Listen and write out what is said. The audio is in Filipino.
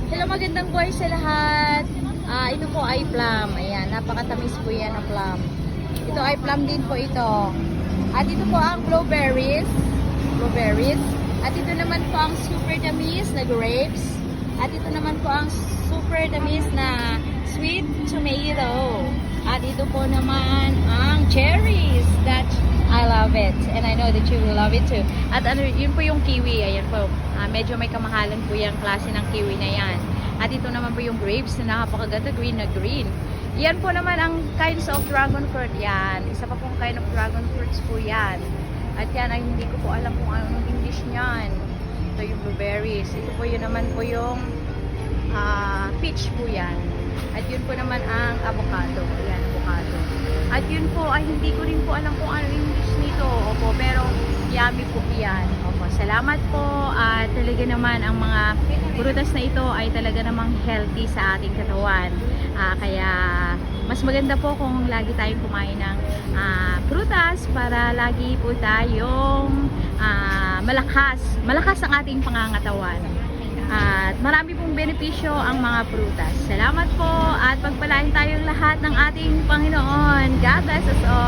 Hello, magandang buhay sa lahat. Ito po ay plum. Ayan, napakatamis po yan na plum. Ito ay plum din po ito. At ito po ang blueberries. Blueberries. At ito naman po ang super tamis na grapes. At ito naman po ang super tamis na sweet tomato. At ito po naman ang cherries. That I love it. And I know that you will love it too. At yun po yung kiwi. Ayan po. Medyo may kamahalan po yung klase ng kiwi na yan. At ito naman po yung grapes na napakaganda, green na green. Yan po naman ang kinds of dragon fruit. Yan. Isa pa pong kind of dragon fruits po yan. At yan ay hindi ko po alam kung anong English niyan. Ito yung blueberries. Ito po yun naman po yung peach po yan. At yun po naman ang avocado. Ayan, avocado. At yun po ay hindi ko rin po alam kung ano English nito. Opo, pero yummy po yan. Opo, salamat po. At talaga naman ang mga prutas na ito ay talaga namang healthy sa ating katawan. Kaya mas maganda po kung lagi tayong kumain ng prutas para lagi po tayong malakas ang ating pangangatawan. At marami pong benepisyo ang mga prutas. Salamat po at pagpalain tayong lahat ng ating Panginoon. God bless us all.